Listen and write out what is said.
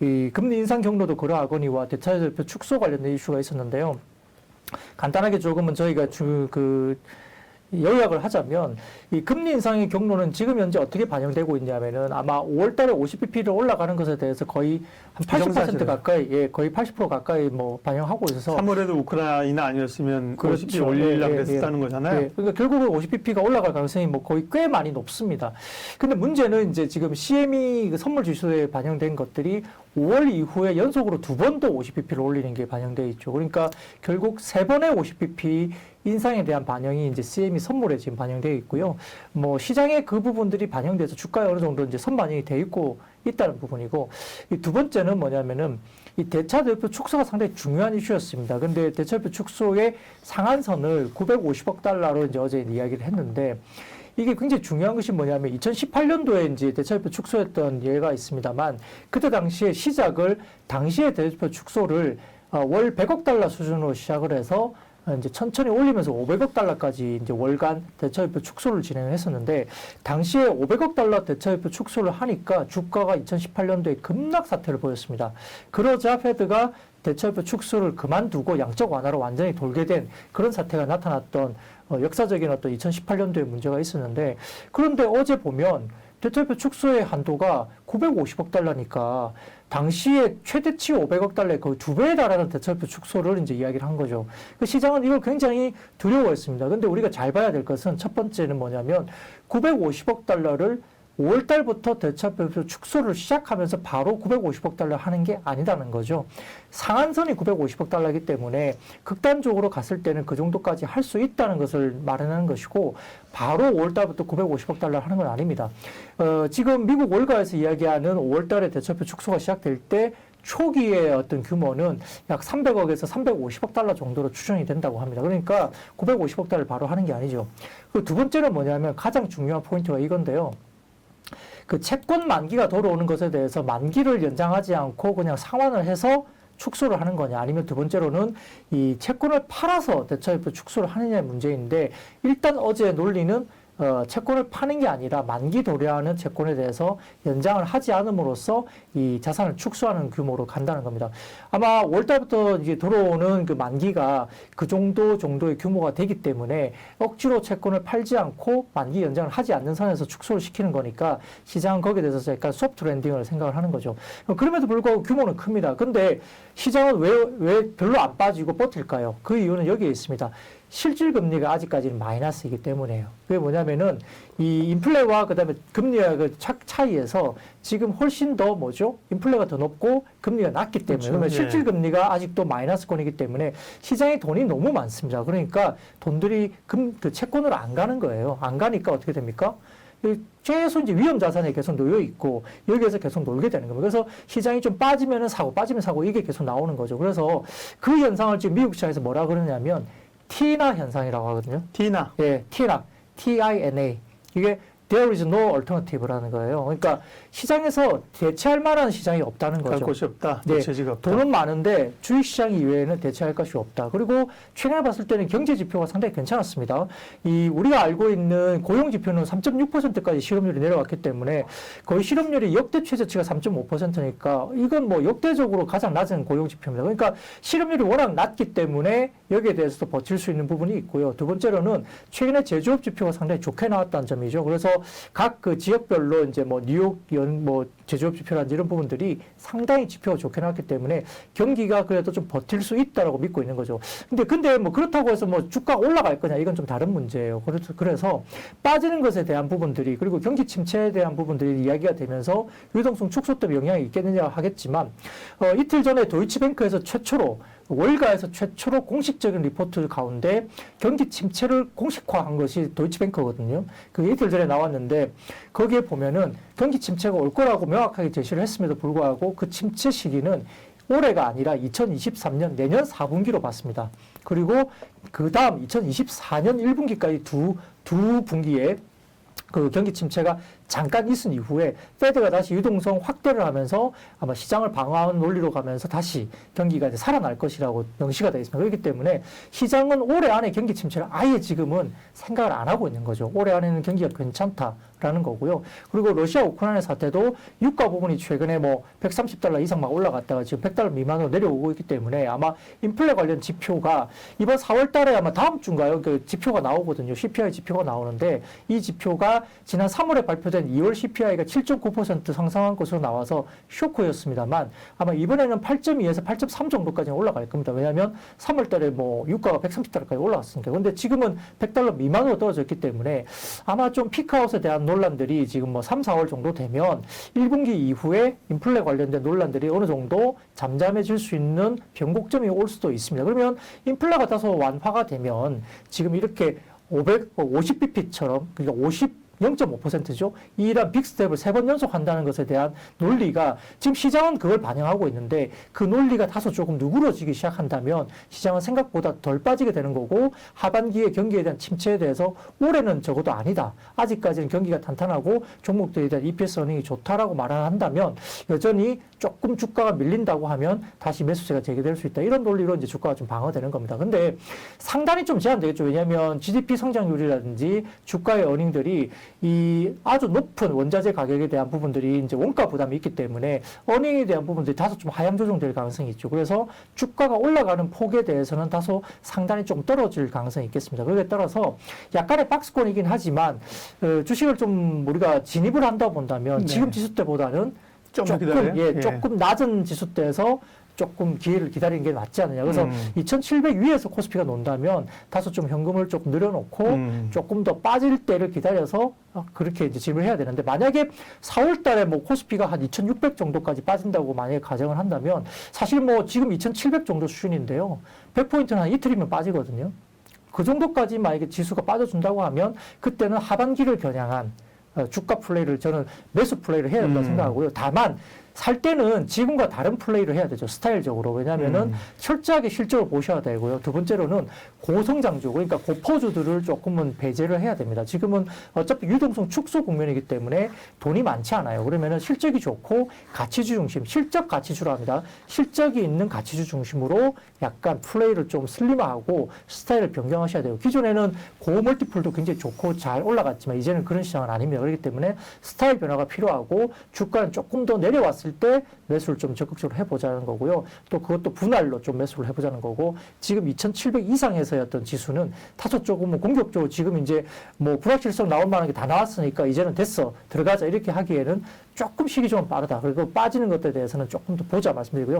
이 금리 인상 경로도 그러하거니와 대차대표 축소 관련된 이슈가 있었는데요. 간단하게 조금은 저희가 요약을 하자면 이 금리 인상의 경로는 지금 현재 어떻게 반영되고 있냐면은 아마 5월 달에 50bp를 올라가는 것에 대해서 거의 한 80% 가까이, 거의 80% 가까이 뭐 반영하고 있어서 3월에도 우크라이나 아니었으면 그렇죠. 50bp 올리려고 했다는 거잖아요. 그러니까 결국은 50bp가 올라갈 가능성이 뭐 거의 꽤 많이 높습니다. 근데 문제는 이제 지금 CME 선물 지수에 반영된 것들이 5월 이후에 연속으로 2번 더 50bp를 올리는 게 반영되어 있죠. 그러니까 결국 3번의 50bp 인상에 대한 반영이 이제 CME 선물에 지금 반영되어 있고요. 뭐 시장에 그 부분들이 반영돼서 주가에 어느 정도 이제 선반영이 되어 있고 있다는 부분이고, 이 두 번째는 뭐냐면은 이 대차대표 축소가 상당히 중요한 이슈였습니다. 근데 대차대표 축소의 상한선을 950억 달러로 이제 어제 이야기를 했는데, 이게 굉장히 중요한 것이 뭐냐면 2018년도에 이제 대차대표 축소했던 예가 있습니다만, 그때 당시에 시작을 당시의 대차대표 축소를 월 100억 달러 수준으로 시작을 해서 이제 천천히 올리면서 500억 달러까지 이제 월간 대차대표 축소를 진행했었는데, 당시에 500억 달러 대차대표 축소를 하니까 주가가 2018년도에 급락 사태를 보였습니다. 그러자 페드가 대차대표 축소를 그만두고 양적 완화로 완전히 돌게 된 그런 사태가 나타났던 역사적인 어떤 2018년도에 문제가 있었는데, 그런데 어제 보면 대차대표 축소의 한도가 950억 달러니까 당시에 최대치 500억 달러의 거의 2배에 달하는 대차대표 축소를 이제 이야기를 한 거죠. 그 시장은 이걸 굉장히 두려워했습니다. 근데 우리가 잘 봐야 될 것은 첫 번째는 뭐냐면 950억 달러를 5월 달부터 대차대표 축소를 시작하면서 바로 950억 달러 하는 게 아니다는 거죠. 상한선이 950억 달러이기 때문에 극단적으로 갔을 때는 그 정도까지 할 수 있다는 것을 말하는 것이고, 바로 5월 달부터 950억 달러 하는 건 아닙니다. 지금 미국 월가에서 이야기하는 5월 달에 대차대표 축소가 시작될 때 초기의 어떤 규모는 약 300억에서 350억 달러 정도로 추정이 된다고 합니다. 그러니까 950억 달러를 바로 하는 게 아니죠. 그 두 번째는 뭐냐면 가장 중요한 포인트가 이건데요. 그 채권 만기가 돌아오는 것에 대해서 만기를 연장하지 않고 그냥 상환을 해서 축소를 하는 거냐, 아니면 두 번째로는 이 채권을 팔아서 대차대표 축소를 하느냐의 문제인데, 일단 어제 논리는 채권을 파는 게 아니라 만기 도래하는 채권에 대해서 연장을 하지 않음으로써 이 자산을 축소하는 규모로 간다는 겁니다. 아마 5월달부터 이제 들어오는 그 만기가 그 정도의 규모가 되기 때문에 억지로 채권을 팔지 않고 만기 연장을 하지 않는 선에서 축소를 시키는 거니까 시장은 거기에 대해서 약간 소프트 랜딩을 생각을 하는 거죠. 그럼에도 불구하고 규모는 큽니다. 근데 시장은 왜 별로 안 빠지고 버틸까요? 그 이유는 여기에 있습니다. 실질 금리가 아직까지는 마이너스이기 때문에요. 그게 뭐냐면은 이 인플레와 그다음에 금리와 그 차이에서 지금 훨씬 더 인플레가 더 높고 금리가 낮기 때문에, 그렇죠. 그러면 실질 금리가 아직도 마이너스권이기 때문에 시장에 돈이 너무 많습니다. 그러니까 돈들이 그 채권으로 안 가는 거예요. 안 가니까 어떻게 됩니까? 최소 이제 위험 자산에 계속 놓여 있고 여기에서 계속 놀게 되는 겁니다. 그래서 시장이 좀 빠지면은 사고, 빠지면 사고, 이게 계속 나오는 거죠. 그래서 그 현상을 지금 미국 시장에서 뭐라 그러냐면 티나 현상이라고 하거든요. 티나. 예, 티나. T-I-N-A. 이게 There is no alternative라는 거예요. 그러니까 시장에서 대체할 만한 시장이 없다는 거죠. 갈 곳이 없다. 네, 대체지가 없다. 돈은 많은데 주식시장 이외에는 대체할 것이 없다. 그리고 최근에 봤을 때는 경제지표가 상당히 괜찮았습니다. 우리가 알고 있는 고용지표는 3.6%까지 실업률이 내려왔기 때문에 거의 실업률이 역대 최저치가 3.5%니까 이건 뭐 역대적으로 가장 낮은 고용지표입니다. 그러니까 실업률이 워낙 낮기 때문에 여기에 대해서도 버틸 수 있는 부분이 있고요. 두 번째로는 최근에 제조업 지표가 상당히 좋게 나왔다는 점이죠. 그래서 각 그 지역별로 이제 뭐 뉴욕 제조업 지표라든지 이런 부분들이 상당히 지표가 좋게 나왔기 때문에 경기가 그래도 좀 버틸 수 있다라고 믿고 있는 거죠. 근데 뭐 그렇다고 해서 뭐 주가 올라갈 거냐, 이건 좀 다른 문제예요. 그래서 빠지는 것에 대한 부분들이, 그리고 경기 침체에 대한 부분들이 이야기가 되면서 유동성 축소 때문에 영향이 있겠느냐 하겠지만, 이틀 전에 도이치뱅크에서 월가에서 최초로 공식적인 리포트 가운데 경기 침체를 공식화한 것이 도이치뱅크거든요. 그게 이틀 전에 나왔는데, 거기에 보면은 경기 침체가 올 거라고 명확하게 제시를 했음에도 불구하고 그 침체 시기는 올해가 아니라 2023년 내년 4분기로 봤습니다. 그리고 그 다음 2024년 1분기까지 두 분기에 그 경기 침체가 잠깐 있은 이후에 페드가 다시 유동성 확대를 하면서 아마 시장을 방어하는 논리로 가면서 다시 경기가 이제 살아날 것이라고 명시가 되어 있습니다. 그렇기 때문에 시장은 올해 안에 경기 침체를 아예 지금은 생각을 안 하고 있는 거죠. 올해 안에는 경기가 괜찮다. 라는 거고요. 그리고 러시아 우크라이나 사태도 유가 부분이 최근에 뭐 $130 이상 막 올라갔다가 지금 $100 미만으로 내려오고 있기 때문에 아마 인플레 관련 지표가 이번 4월 달에 아마 다음 주인가요? 그 지표가 나오거든요. CPI 지표가 나오는데 이 지표가 지난 3월에 발표된 2월 CPI가 7.9% 상승한 것으로 나와서 쇼크였습니다만 아마 이번에는 8.2에서 8.3 정도까지는 올라갈 겁니다. 왜냐하면 3월 달에 뭐 유가가 $130까지 올라갔으니까. 근데 지금은 $100 미만으로 떨어졌기 때문에 아마 좀 피크아웃에 대한 논란들이 지금 뭐 3, 4월 정도 되면 1분기 이후에 인플레 관련된 논란들이 어느 정도 잠잠해질 수 있는 변곡점이 올 수도 있습니다. 그러면 인플레가 다소 완화가 되면 지금 이렇게 50bp처럼 그러니까 0.5%죠. 이란 빅스텝을 3번 연속한다는 것에 대한 논리가 지금 시장은 그걸 반영하고 있는데 그 논리가 다소 조금 누그러지기 시작한다면 시장은 생각보다 덜 빠지게 되는 거고 하반기의 경기에 대한 침체에 대해서 올해는 적어도 아니다. 아직까지는 경기가 탄탄하고 종목들에 대한 EPS 어닝이 좋다라고 말을 한다면 여전히 조금 주가가 밀린다고 하면 다시 매수세가 재개될 수 있다. 이런 논리로 이제 주가가 좀 방어되는 겁니다. 근데 상단이 좀 제한되겠죠. 왜냐하면 GDP 성장률이라든지 주가의 어닝들이 이 아주 높은 원자재 가격에 대한 부분들이 이제 원가 부담이 있기 때문에 어닝에 대한 부분들이 다소 좀 하향 조정될 가능성이 있죠. 그래서 주가가 올라가는 폭에 대해서는 다소 상단이 좀 떨어질 가능성이 있겠습니다. 그에 따라서 약간의 박스권이긴 하지만 주식을 좀 우리가 진입을 한다고 본다면 네. 지금 지수 때보다는 조금 기다려요? 조금 낮은 지수 때에서 조금 기회를 기다리는 게 맞지 않느냐. 그래서 2,700 위에서 코스피가 논다면 다소 좀 현금을 조금 늘여놓고 조금 더 빠질 때를 기다려서 그렇게 이제 진입을 해야 되는데 만약에 4월 달에 뭐 코스피가 한 2,600 정도까지 빠진다고 만약에 가정을 한다면 사실 뭐 지금 2,700 정도 수준인데요. 100포인트는 한 이틀이면 빠지거든요. 그 정도까지 만약에 지수가 빠져준다고 하면 그때는 하반기를 겨냥한 주가 플레이를 저는 매수 플레이를 해야 된다고 생각하고요. 다만 살 때는 지금과 다른 플레이를 해야 되죠. 스타일적으로. 왜냐하면은 철저하게 실적을 보셔야 되고요. 두 번째로는 고성장주, 그러니까 고포주들을 조금은 배제를 해야 됩니다. 지금은 어차피 유동성 축소 국면이기 때문에 돈이 많지 않아요. 그러면은 실적이 좋고 가치주 중심, 실적 가치주라 합니다. 실적이 있는 가치주 중심으로 약간 플레이를 좀 슬림화하고 스타일을 변경하셔야 돼요. 기존에는 고멀티플도 굉장히 좋고 잘 올라갔지만 이제는 그런 시장은 아닙니다. 그렇기 때문에 스타일 변화가 필요하고 주가는 조금 더 내려왔을 때 매수를 좀 적극적으로 해보자는 거고요. 또 그것도 분할로 좀 매수를 해보자는 거고 지금 2,700 이상에서의 어떤 지수는 다소 조금 공격적으로 지금 이제 뭐 불확실성 나올 만한 게 다 나왔으니까 이제는 됐어. 들어가자. 이렇게 하기에는 조금 시기 좀 빠르다. 그리고 빠지는 것에 대해서는 조금 더 보자 말씀드리고요.